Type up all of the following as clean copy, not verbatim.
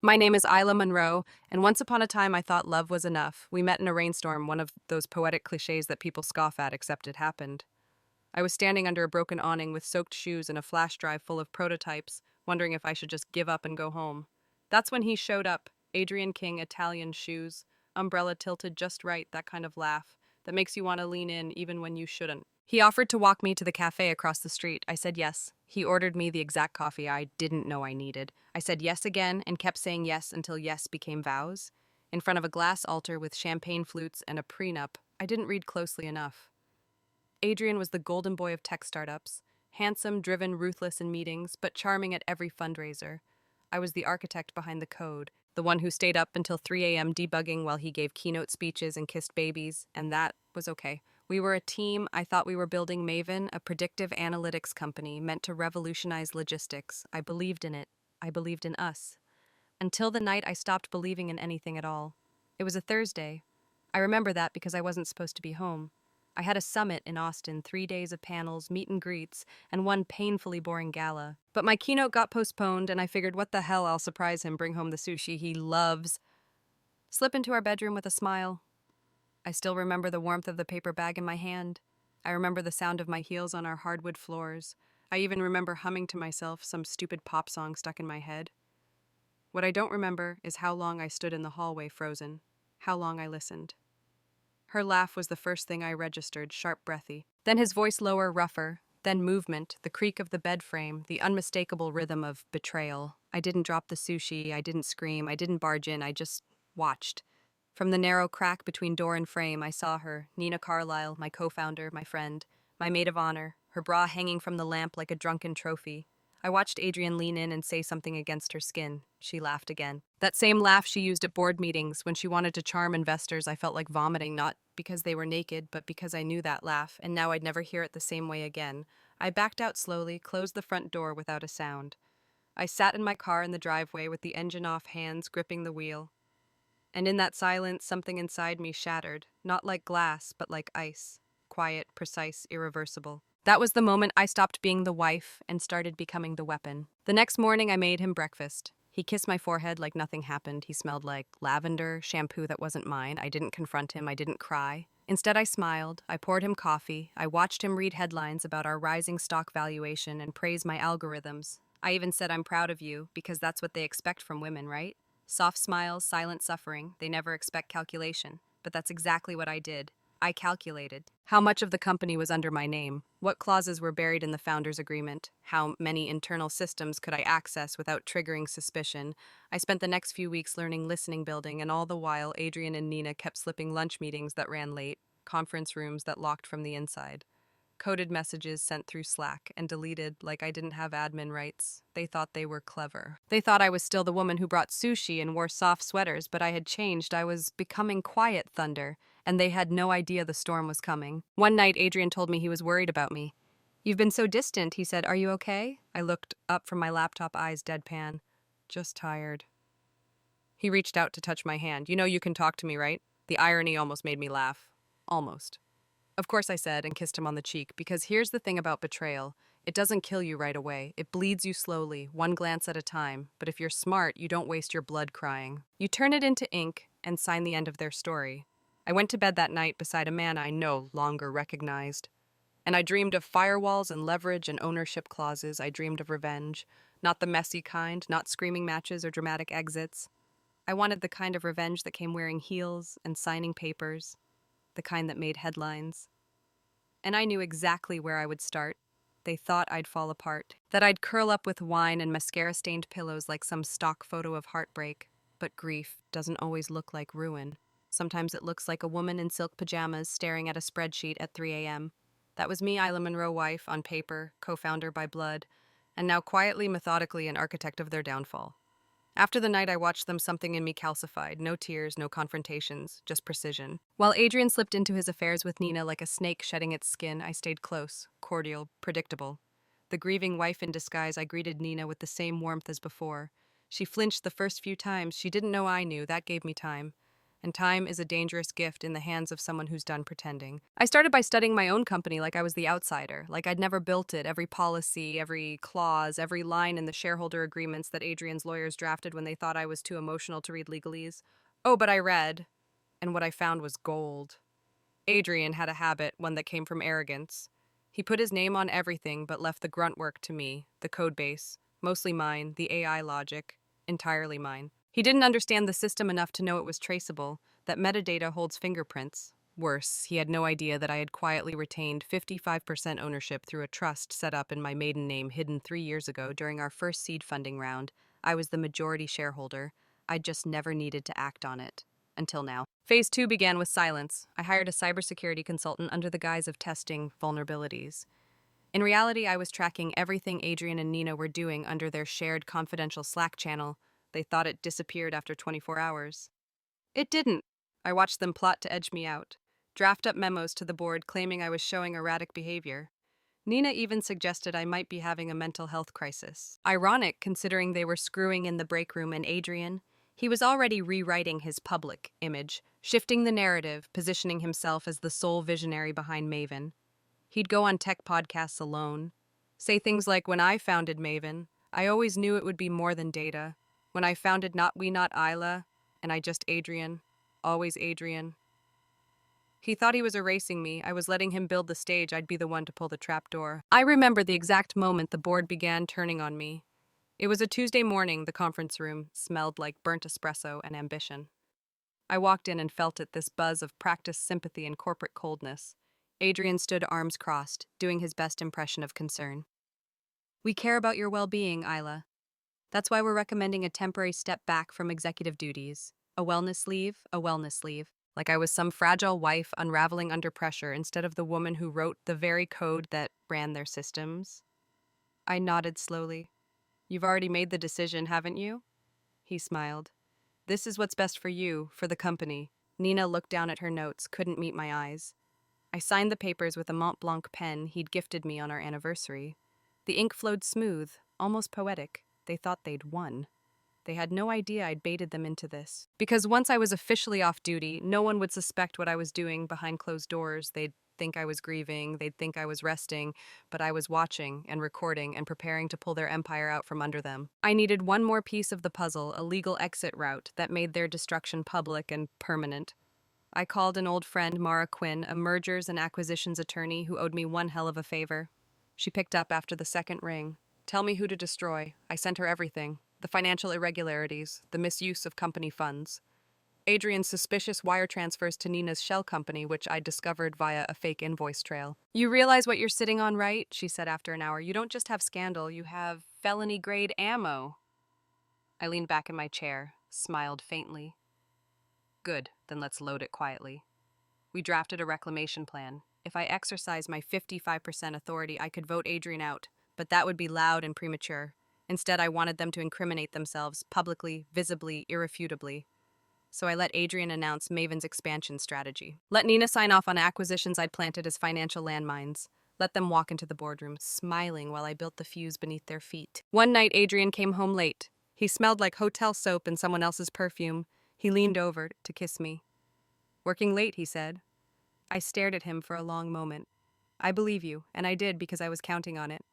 My name is Isla Monroe, and once upon a time I thought love was enough. We met in a rainstorm, one of those poetic cliches that people scoff at, except it happened. I was standing under a broken awning with soaked shoes and a flash drive full of prototypes, wondering if I should just give up and go home. That's when he showed up. Adrian King, Italian shoes, umbrella tilted just right, that kind of laugh that makes you want to lean in even when you shouldn't. He offered to walk me to the cafe across the street. I said yes. He ordered me the exact coffee I didn't know I needed. I said yes again and kept saying yes until yes became vows. In front of a glass altar with champagne flutes and a prenup, I didn't read closely enough. Adrian was the golden boy of tech startups, handsome, driven, ruthless in meetings, but charming at every fundraiser. I was the architect behind the code, the one who stayed up until 3 a.m. debugging while he gave keynote speeches and kissed babies, and that was okay. We were a team. I thought we were building Maven, a predictive analytics company meant to revolutionize logistics. I believed in it. I believed in us. Until the night I stopped believing in anything at all. It was a Thursday. I remember that because I wasn't supposed to be home. I had a summit in Austin, 3 days of panels, meet and greets, and one painfully boring gala. But my keynote got postponed, and I figured, what the hell, I'll surprise him, bring home the sushi he loves. Slip into our bedroom with a smile. I still remember the warmth of the paper bag in my hand. I remember the sound of my heels on our hardwood floors. I even remember humming to myself some stupid pop song stuck in my head. What I don't remember is how long I stood in the hallway frozen, how long I listened. Her laugh was the first thing I registered, sharp, breathy. Then his voice lower, rougher. Then movement, the creak of the bed frame, the unmistakable rhythm of betrayal. I didn't drop the sushi, I didn't scream, I didn't barge in, I just watched. From the narrow crack between door and frame, I saw her, Nina Carlisle, my co-founder, my friend, my maid of honor, her bra hanging from the lamp like a drunken trophy. I watched Adrian lean in and say something against her skin. She laughed again. That same laugh she used at board meetings when she wanted to charm investors. I felt like vomiting, not because they were naked, but because I knew that laugh, and now I'd never hear it the same way again. I backed out slowly, closed the front door without a sound. I sat in my car in the driveway with the engine off, hands gripping the wheel. And in that silence, something inside me shattered, not like glass, but like ice. Quiet, precise, irreversible. That was the moment I stopped being the wife and started becoming the weapon. The next morning, I made him breakfast. He kissed my forehead like nothing happened. He smelled like lavender, shampoo that wasn't mine. I didn't confront him. I didn't cry. Instead, I smiled. I poured him coffee. I watched him read headlines about our rising stock valuation and praise my algorithms. I even said, I'm proud of you, because that's what they expect from women, right? Soft smiles, silent suffering. They never expect calculation. But that's exactly what I did. I calculated how much of the company was under my name, what clauses were buried in the founder's agreement, how many internal systems could I access without triggering suspicion. I spent the next few weeks learning listening building, and all the while, Adrian and Nina kept slipping lunch meetings that ran late, conference rooms that locked from the inside. Coded messages sent through Slack and deleted like I didn't have admin rights. They thought they were clever. They thought I was still the woman who brought sushi and wore soft sweaters, but I had changed. I was becoming quiet thunder, and they had no idea the storm was coming. One night, Adrian told me he was worried about me. You've been so distant, he said. Are you okay? I looked up from my laptop, eyes deadpan. Just tired. He reached out to touch my hand. You know you can talk to me, right? The irony almost made me laugh. Almost. Of course, I said, and kissed him on the cheek, because here's the thing about betrayal. It doesn't kill you right away. It bleeds you slowly, one glance at a time. But if you're smart, you don't waste your blood crying. You turn it into ink and sign the end of their story. I went to bed that night beside a man I no longer recognized. And I dreamed of firewalls and leverage and ownership clauses. I dreamed of revenge. Not the messy kind, not screaming matches or dramatic exits. I wanted the kind of revenge that came wearing heels and signing papers, the kind that made headlines. And I knew exactly where I would start. They thought I'd fall apart, that I'd curl up with wine and mascara-stained pillows like some stock photo of heartbreak. But grief doesn't always look like ruin. Sometimes it looks like a woman in silk pajamas staring at a spreadsheet at 3 a.m. That was me, Isla Monroe, wife, on paper, co-founder by blood, and now quietly, methodically, an architect of their downfall. After the night I watched them, something in me calcified. No tears, no confrontations, just precision. While Adrian slipped into his affairs with Nina like a snake shedding its skin, I stayed close, cordial, predictable. The grieving wife in disguise, I greeted Nina with the same warmth as before. She flinched the first few times. She didn't know I knew. That gave me time. and time is a dangerous gift in the hands of someone who's done pretending. I started by studying my own company like I was the outsider, like I'd never built it, every policy, every clause, every line in the shareholder agreements that Adrian's lawyers drafted when they thought I was too emotional to read legalese. Oh, but I read, and what I found was gold. Adrian had a habit, one that came from arrogance. He put his name on everything but left the grunt work to me, the code base, mostly mine, the AI logic, entirely mine. He didn't understand the system enough to know it was traceable, that metadata holds fingerprints. Worse, he had no idea that I had quietly retained 55% ownership through a trust set up in my maiden name hidden 3 years ago during our first seed funding round. I was the majority shareholder. I just never needed to act on it. Until now. Phase 2 began with silence. I hired a cybersecurity consultant under the guise of testing vulnerabilities. In reality, I was tracking everything Adrian and Nina were doing under their shared confidential Slack channel. They thought it disappeared after 24 hours. It didn't. I watched them plot to edge me out, draft up memos to the board claiming I was showing erratic behavior. Nina even suggested I might be having a mental health crisis. Ironic, considering they were screwing in the break room, and Adrian, he was already rewriting his public image, shifting the narrative, positioning himself as the sole visionary behind Maven. He'd go on tech podcasts alone, say things like, "When I founded Maven, I always knew it would be more than data. When I founded Not We Not Isla, and I just Adrian, always Adrian." He thought he was erasing me. I was letting him build the stage. I'd be the one to pull the trapdoor. I remember the exact moment the board began turning on me. It was a Tuesday morning. The conference room smelled like burnt espresso and ambition. I walked in and felt it, this buzz of practiced sympathy and corporate coldness. Adrian stood arms crossed, doing his best impression of concern. "We care about your well-being, Isla. That's why we're recommending a temporary step back from executive duties. A wellness leave, a wellness leave." Like I was some fragile wife unraveling under pressure instead of the woman who wrote the very code that ran their systems. I nodded slowly. "You've already made the decision, haven't you?" He smiled. "This is what's best for you, for the company." Nina looked down at her notes, couldn't meet my eyes. I signed the papers with a Mont Blanc pen he'd gifted me on our anniversary. The ink flowed smooth, almost poetic. They thought they'd won. They had no idea I'd baited them into this. Because once I was officially off duty, no one would suspect what I was doing behind closed doors. They'd think I was grieving, they'd think I was resting, but I was watching and recording and preparing to pull their empire out from under them. I needed one more piece of the puzzle, a legal exit route that made their destruction public and permanent. I called an old friend, Mara Quinn, a mergers and acquisitions attorney who owed me one hell of a favor. She picked up after the second ring. "Tell me who to destroy." I sent her everything. The financial irregularities, the misuse of company funds, Adrian's suspicious wire transfers to Nina's shell company, which I discovered via a fake invoice trail. "You realize what you're sitting on, right?" she said after an hour. "You don't just have scandal, you have felony-grade ammo." I leaned back in my chair, smiled faintly. "Good, then let's load it quietly." We drafted a reclamation plan. If I exercised my 55% authority, I could vote Adrian out, but that would be loud and premature. Instead, I wanted them to incriminate themselves publicly, visibly, irrefutably. So I let Adrian announce Maven's expansion strategy. Let Nina sign off on acquisitions I'd planted as financial landmines. Let them walk into the boardroom, smiling while I built the fuse beneath their feet. One night, Adrian came home late. He smelled like hotel soap and someone else's perfume. He leaned over to kiss me. "Working late," he said. I stared at him for a long moment. "I believe you, and I did because I was counting on it."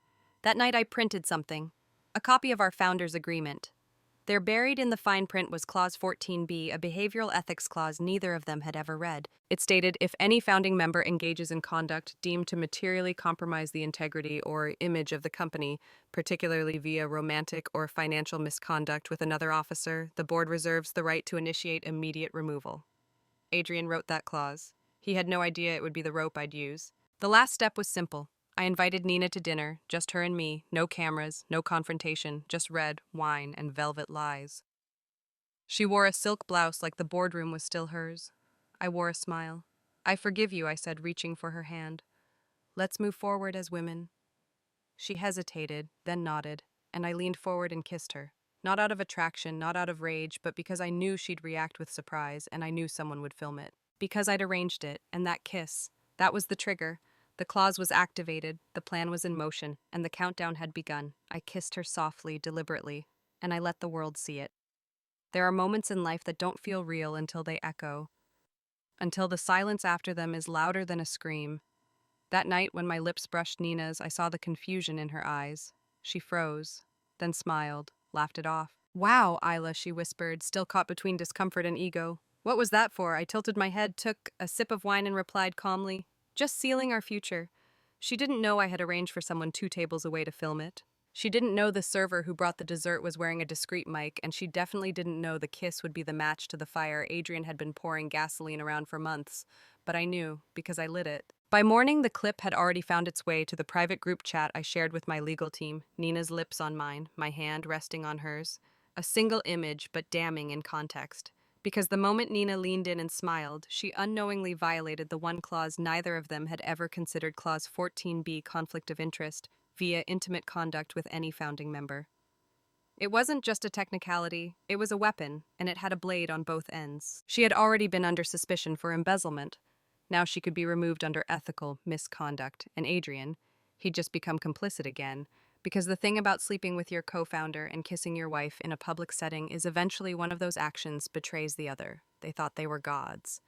That night I printed something. A copy of our founders' agreement. There, buried in the fine print, was Clause 14B, a behavioral ethics clause neither of them had ever read. It stated, if any founding member engages in conduct deemed to materially compromise the integrity or image of the company, particularly via romantic or financial misconduct with another officer, the board reserves the right to initiate immediate removal. Adrian wrote that clause. He had no idea it would be the rope I'd use. The last step was simple. I invited Nina to dinner, just her and me, no cameras, no confrontation, just red, wine, and velvet lies. She wore a silk blouse like the boardroom was still hers. I wore a smile. "I forgive you," I said, reaching for her hand. "Let's move forward as women." She hesitated, then nodded, and I leaned forward and kissed her. Not out of attraction, not out of rage, but because I knew she'd react with surprise, and I knew someone would film it. Because I'd arranged it, and that kiss, that was the trigger. The clause was activated, the plan was in motion, and the countdown had begun. I kissed her softly, deliberately, and I let the world see it. There are moments in life that don't feel real until they echo, until the silence after them is louder than a scream. That night, when my lips brushed Nina's, I saw the confusion in her eyes. She froze, then smiled, laughed it off. Wow, Isla, she whispered, still caught between discomfort and ego. What was that for? I tilted my head, took a sip of wine, and replied calmly, just sealing our future. She didn't know I had arranged for someone 2 tables away to film it. She didn't know the server who brought the dessert was wearing a discreet mic, and she definitely didn't know the kiss would be the match to the fire Adrian had been pouring gasoline around for months. But I knew, because I lit it. By morning, the clip had already found its way to the private group chat I shared with my legal team, Nina's lips on mine, my hand resting on hers. A single image, but damning in context. Because the moment Nina leaned in and smiled, she unknowingly violated the one clause neither of them had ever considered, Clause 14b, conflict of interest, via intimate conduct with any founding member. It wasn't just a technicality, it was a weapon, and it had a blade on both ends. She had already been under suspicion for embezzlement. Now she could be removed under ethical misconduct, and Adrian, he'd just become complicit again, because the thing about sleeping with your co-founder and kissing your wife in a public setting is eventually one of those actions betrays the other. They thought they were gods.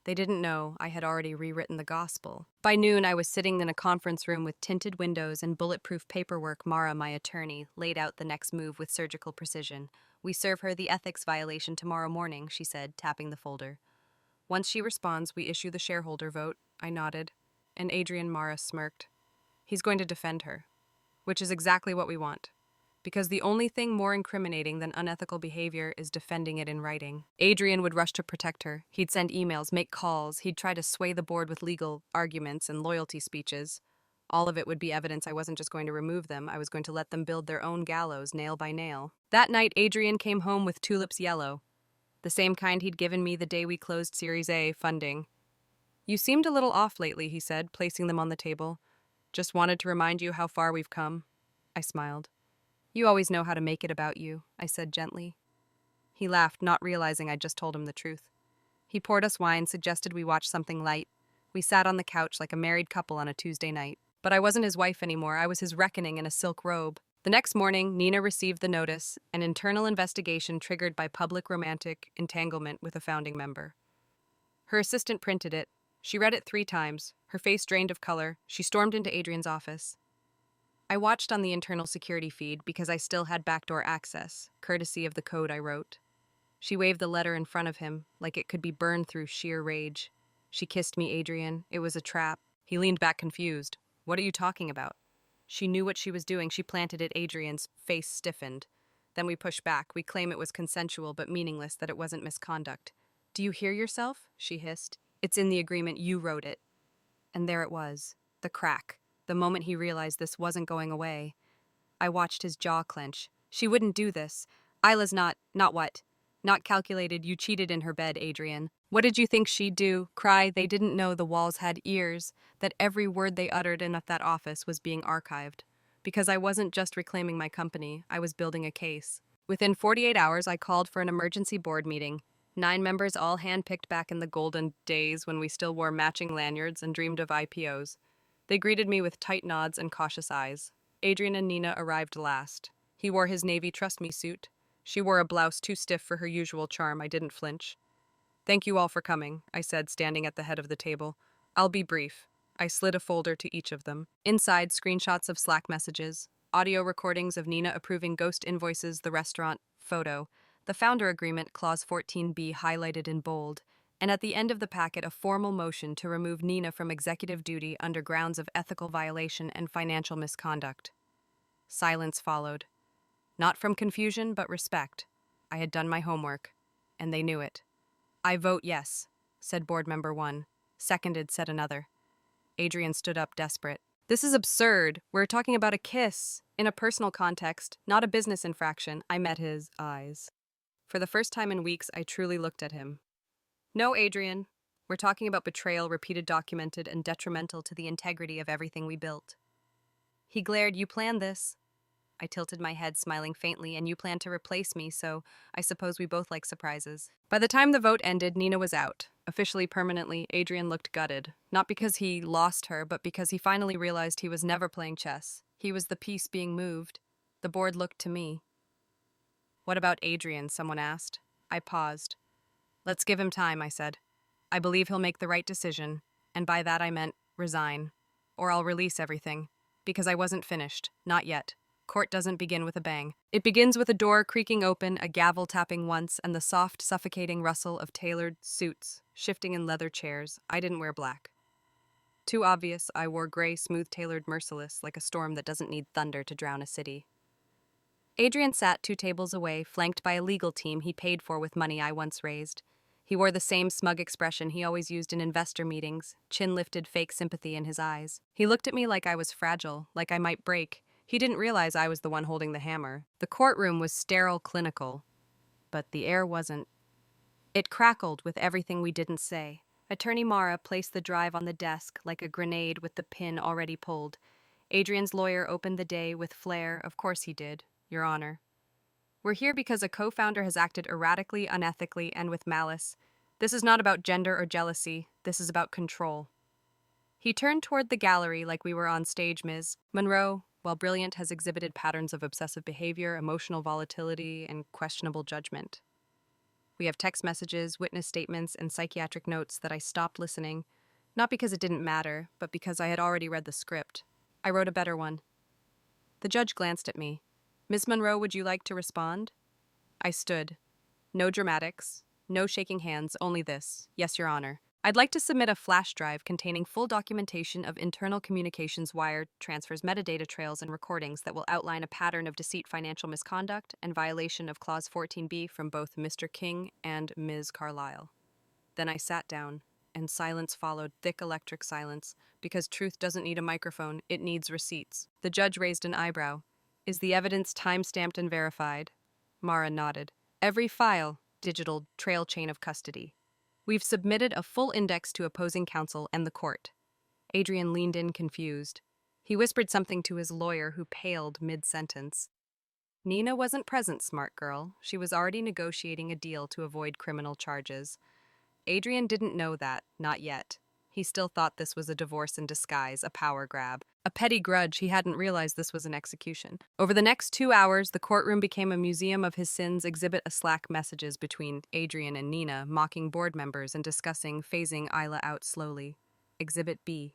They didn't know I had already rewritten the gospel. By noon, I was sitting in a conference room with tinted windows and bulletproof paperwork. Mara, my attorney, laid out the next move with surgical precision. We serve her the ethics violation tomorrow morning, she said, tapping the folder. Once she responds, we issue the shareholder vote. I nodded, and Adrian Mara smirked. He's going to defend her, which is exactly what we want. Because the only thing more incriminating than unethical behavior is defending it in writing. Adrian would rush to protect her. He'd send emails, make calls, he'd try to sway the board with legal arguments and loyalty speeches. All of it would be evidence I wasn't just going to remove them, I was going to let them build their own gallows, nail by nail. That night, Adrian came home with tulips yellow, the same kind he'd given me the day we closed Series A funding. You seemed a little off lately, he said, placing them on the table. Just wanted to remind you how far we've come. I smiled. You always know how to make it about you, I said gently. He laughed, not realizing I'd just told him the truth. He poured us wine, suggested we watch something light. We sat on the couch like a married couple on a Tuesday night. But I wasn't his wife anymore, I was his reckoning in a silk robe. The next morning, Nina received the notice, an internal investigation triggered by public romantic entanglement with a founding member. Her assistant printed it. She read it 3 times. Her face drained of color. She stormed into Adrian's office. I watched on the internal security feed because I still had backdoor access, courtesy of the code I wrote. She waved the letter in front of him, like it could be burned through sheer rage. She kissed me, Adrian. It was a trap. He leaned back confused. What are you talking about? She knew what she was doing. She planted it. Adrian's face stiffened. Then we pushed back. We claim it was consensual but meaningless, that it wasn't misconduct. Do you hear yourself? She hissed. It's in the agreement. You wrote it. And there it was. The crack. The moment he realized this wasn't going away. I watched his jaw clench. She wouldn't do this. Isla's not what? Not calculated. You cheated in her bed, Adrian. What did you think she'd do? Cry? They didn't know the walls had ears, that every word they uttered in that office was being archived. Because I wasn't just reclaiming my company, I was building a case. Within 48 hours, I called for an emergency board meeting. 9 members, all handpicked back in the golden days when we still wore matching lanyards and dreamed of IPOs. They greeted me with tight nods and cautious eyes. Adrian and Nina arrived last. He wore his Navy Trust Me suit. She wore a blouse too stiff for her usual charm. I didn't flinch. Thank you all for coming, I said, standing at the head of the table. I'll be brief. I slid a folder to each of them. Inside, screenshots of Slack messages, audio recordings of Nina approving ghost invoices, the restaurant photo, the founder agreement, clause 14b highlighted in bold, and at the end of the packet a formal motion to remove Nina from executive duty under grounds of ethical violation and financial misconduct. Silence followed. Not from confusion, but respect. I had done my homework, and they knew it. I vote yes, said board member 1. Seconded, said another. Adrian stood up, desperate. This is absurd. We're talking about a kiss, in a personal context, not a business infraction. I met his eyes. For the first time in weeks, I truly looked at him. No, Adrian. We're talking about betrayal, repeated, documented, and detrimental to the integrity of everything we built. He glared. You planned this. I tilted my head, smiling faintly, and you planned to replace me, so I suppose we both like surprises. By the time the vote ended, Nina was out. Officially, permanently, Adrian looked gutted. Not because he lost her, but because he finally realized he was never playing chess. He was the piece being moved. The board looked to me. What about Adrian? Someone asked. I paused. Let's give him time, I said. I believe he'll make the right decision, and by that I meant resign. Or I'll release everything. Because I wasn't finished. Not yet. Court doesn't begin with a bang. It begins with a door creaking open, a gavel tapping once, and the soft, suffocating rustle of tailored suits shifting in leather chairs. I didn't wear black. Too obvious, I wore gray, smooth-tailored merciless, like a storm that doesn't need thunder to drown a city. Adrian sat 2 tables away, flanked by a legal team he paid for with money I once raised. He wore the same smug expression he always used in investor meetings, chin-lifted fake sympathy in his eyes. He looked at me like I was fragile, like I might break. He didn't realize I was the one holding the hammer. The courtroom was sterile, clinical, but the air wasn't. It crackled with everything we didn't say. Attorney Mara placed the drive on the desk like a grenade with the pin already pulled. Adrian's lawyer opened the day with flair. Of course he did, Your Honor. We're here because a co-founder has acted erratically, unethically, and with malice. This is not about gender or jealousy. This is about control. He turned toward the gallery like we were on stage. Ms. Monroe, while brilliant, has exhibited patterns of obsessive behavior, emotional volatility, and questionable judgment. We have text messages, witness statements, and psychiatric notes that I stopped listening, not because it didn't matter, but because I had already read the script. I wrote a better one. The judge glanced at me. Miss Monroe, would you like to respond? I stood. No dramatics, no shaking hands, only this. Yes, Your Honor. I'd like to submit a flash drive containing full documentation of internal communications wire transfers, metadata trails, and recordings that will outline a pattern of deceit, financial misconduct, and violation of Clause 14B from both Mr. King and Ms. Carlyle. Then I sat down, and silence followed, thick electric silence, because truth doesn't need a microphone, it needs receipts. The judge raised an eyebrow. Is the evidence time-stamped and verified? Mara nodded. Every file, digital trail chain of custody. We've submitted a full index to opposing counsel and the court. Adrian leaned in confused. He whispered something to his lawyer, who paled mid-sentence. Nina wasn't present, smart girl. She was already negotiating a deal to avoid criminal charges. Adrian didn't know that, not yet. He still thought this was a divorce in disguise, a power grab. A petty grudge. He hadn't realized this was an execution. Over the next 2 hours, the courtroom became a museum of his sins. Exhibit A Slack messages between Adrian and Nina, mocking board members and discussing phasing Isla out slowly. Exhibit B.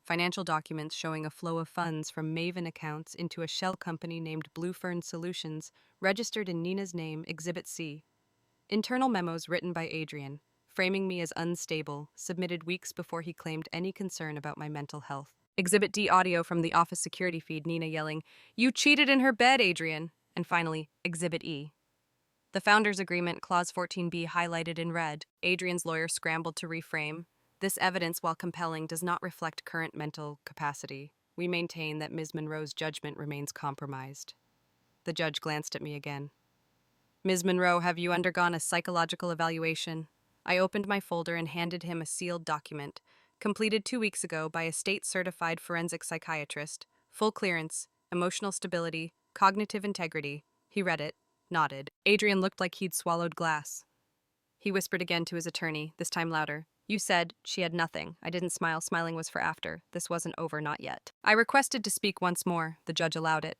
Financial documents showing a flow of funds from Maven accounts into a shell company named Blue Fern Solutions, registered in Nina's name. Exhibit C. Internal memos written by Adrian, framing me as unstable, submitted weeks before he claimed any concern about my mental health. Exhibit D, audio from the office security feed, Nina yelling, "You cheated in her bed, Adrian!" And finally, Exhibit E. The Founders Agreement, Clause 14B, highlighted in red. Adrian's lawyer scrambled to reframe. This evidence, while compelling, does not reflect current mental capacity. We maintain that Ms. Monroe's judgment remains compromised. The judge glanced at me again. Ms. Monroe, have you undergone a psychological evaluation? I opened my folder and handed him a sealed document, completed 2 weeks ago by a state-certified forensic psychiatrist, full clearance, emotional stability, cognitive integrity. He read it, nodded. Adrian looked like he'd swallowed glass. He whispered again to his attorney, this time louder. You said she had nothing. I didn't smile. Smiling was for after. This wasn't over, not yet. I requested to speak once more. The judge allowed it.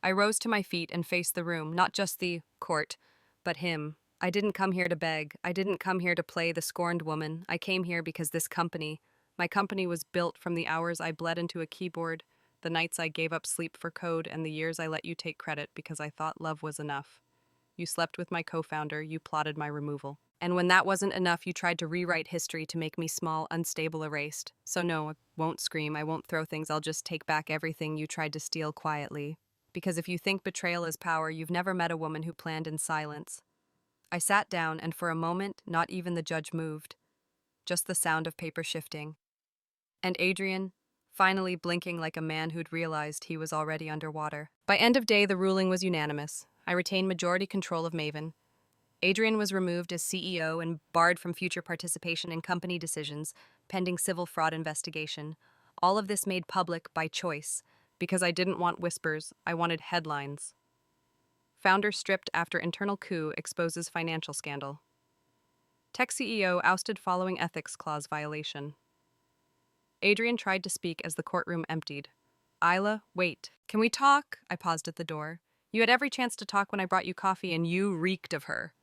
I rose to my feet and faced the room, not just the court, but him. I didn't come here to beg. I didn't come here to play the scorned woman. I came here because this company, my company, was built from the hours I bled into a keyboard, the nights I gave up sleep for code, and the years I let you take credit because I thought love was enough. You slept with my co-founder, you plotted my removal. And when that wasn't enough, you tried to rewrite history to make me small, unstable, erased. So no, I won't scream, I won't throw things, I'll just take back everything you tried to steal quietly. Because if you think betrayal is power, you've never met a woman who planned in silence. I sat down, and for a moment, not even the judge moved. Just the sound of paper shifting. And Adrian, finally blinking like a man who'd realized he was already underwater. By end of day, the ruling was unanimous. I retained majority control of Maven. Adrian was removed as CEO and barred from future participation in company decisions, pending civil fraud investigation. All of this made public by choice, because I didn't want whispers, I wanted headlines. Founder stripped after internal coup exposes financial scandal. Tech CEO ousted following ethics clause violation. Adrian tried to speak as the courtroom emptied. Isla, wait. Can we talk? I paused at the door. You had every chance to talk when I brought you coffee, and you reeked of her.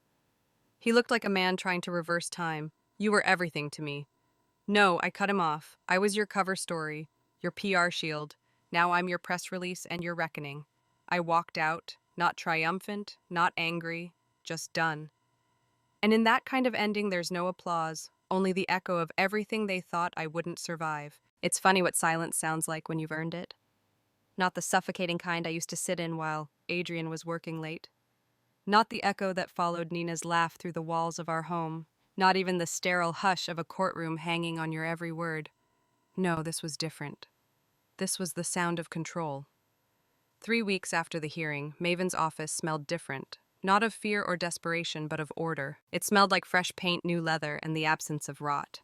He looked like a man trying to reverse time. You were everything to me. No, I cut him off. I was your cover story, your PR shield. Now I'm your press release and your reckoning. I walked out, not triumphant, not angry, just done. And in that kind of ending, there's no applause, only the echo of everything they thought I wouldn't survive. It's funny what silence sounds like when you've earned it. Not the suffocating kind I used to sit in while Adrian was working late. Not the echo that followed Nina's laugh through the walls of our home. Not even the sterile hush of a courtroom hanging on your every word. No, this was different. This was the sound of control. 3 weeks after the hearing, Maven's office smelled different. Not of fear or desperation, but of order. It smelled like fresh paint, new leather, and the absence of rot.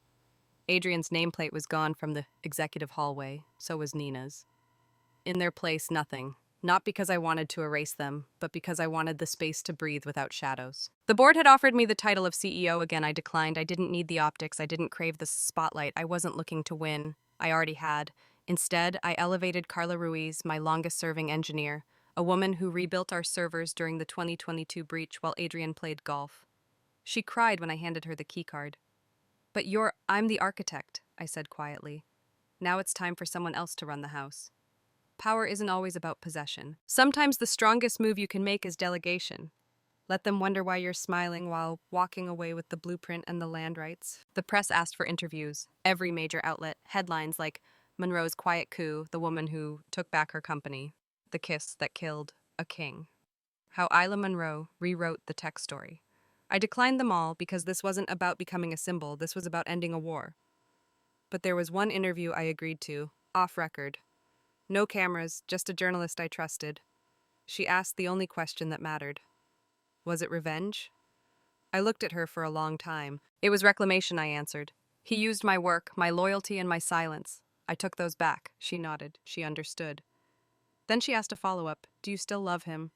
Adrian's nameplate was gone from the executive hallway, so was Nina's. In their place, nothing. Not because I wanted to erase them, but because I wanted the space to breathe without shadows. The board had offered me the title of CEO again. I declined. I didn't need the optics. I didn't crave the spotlight. I wasn't looking to win. I already had. Instead, I elevated Carla Ruiz, my longest-serving engineer, a woman who rebuilt our servers during the 2022 breach while Adrian played golf. She cried when I handed her the keycard. But I'm the architect, I said quietly. Now it's time for someone else to run the house. Power isn't always about possession. Sometimes the strongest move you can make is delegation. Let them wonder why you're smiling while walking away with the blueprint and the land rights. The press asked for interviews. Every major outlet. Headlines like Monroe's quiet coup, the woman who took back her company, the kiss that killed a king. How Isla Monroe rewrote the tech story. I declined them all because this wasn't about becoming a symbol. This was about ending a war. But there was one interview I agreed to, off record. No cameras, just a journalist I trusted. She asked the only question that mattered. Was it revenge? I looked at her for a long time. It was reclamation, I answered. He used my work, my loyalty, and my silence. I took those back. She nodded. She understood. Then she asked a follow-up. Do you still love him?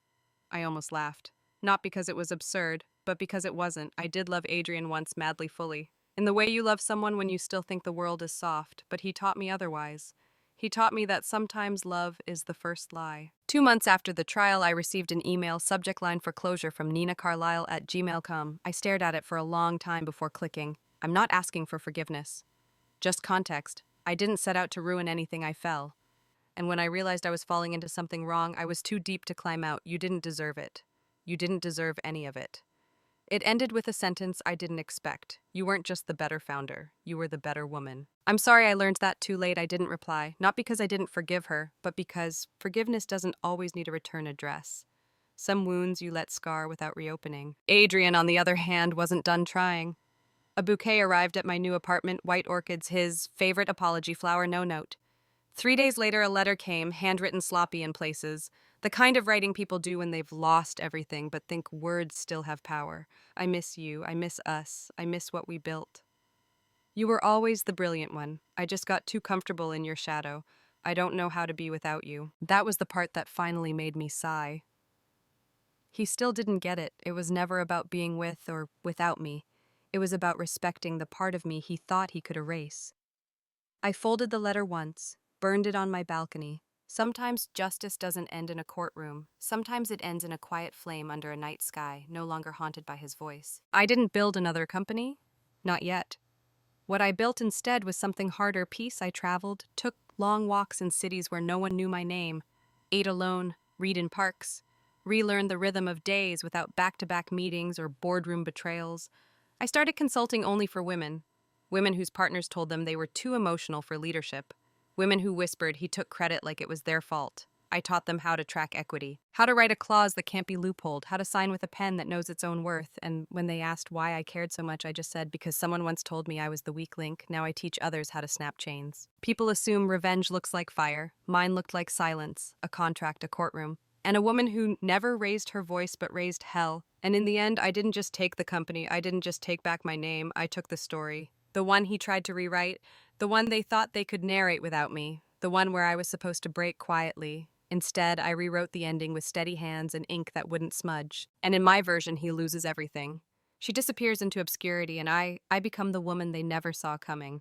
I almost laughed. Not because it was absurd, but because it wasn't. I did love Adrian once madly fully. In the way you love someone when you still think the world is soft, but he taught me otherwise. He taught me that sometimes love is the first lie. 2 months after the trial, I received an email, subject line foreclosure from Nina Carlisle at gmail.com. I stared at it for a long time before clicking. I'm not asking for forgiveness. Just context. I didn't set out to ruin anything. I fell. And when I realized I was falling into something wrong, I was too deep to climb out. You didn't deserve it. You didn't deserve any of it. It ended with a sentence I didn't expect. You weren't just the better founder. You were the better woman. I'm sorry I learned that too late. I didn't reply. Not because I didn't forgive her, but because forgiveness doesn't always need a return address. Some wounds you let scar without reopening. Adrian, on the other hand, wasn't done trying. A bouquet arrived at my new apartment, white orchids, his favorite apology flower, no note. 3 days later, a letter came, handwritten sloppy in places. The kind of writing people do when they've lost everything but think words still have power. I miss you. I miss us. I miss what we built. You were always the brilliant one. I just got too comfortable in your shadow. I don't know how to be without you. That was the part that finally made me sigh. He still didn't get it. It was never about being with or without me. It was about respecting the part of me he thought he could erase. I folded the letter once, burned it on my balcony. Sometimes justice doesn't end in a courtroom. Sometimes it ends in a quiet flame under a night sky, no longer haunted by his voice. I didn't build another company. Not yet. What I built instead was something harder. Peace. I traveled, took long walks in cities where no one knew my name, ate alone, read in parks, relearned the rhythm of days without back-to-back meetings or boardroom betrayals. I started consulting only for women whose partners told them they were too emotional for leadership, women who whispered he took credit like it was their fault. I taught them how to track equity, how to write a clause that can't be loopholed, how to sign with a pen that knows its own worth. And when they asked why I cared so much, I just said, because someone once told me I was the weak link. Now I teach others how to snap chains. People assume revenge looks like fire. Mine looked like silence, a contract, a courtroom, and a woman who never raised her voice but raised hell. And in the end, I didn't just take the company. I didn't just take back my name. I took the story. The one he tried to rewrite, the one they thought they could narrate without me, the one where I was supposed to break quietly. Instead, I rewrote the ending with steady hands and ink that wouldn't smudge. And in my version, he loses everything. She disappears into obscurity, and I become the woman they never saw coming.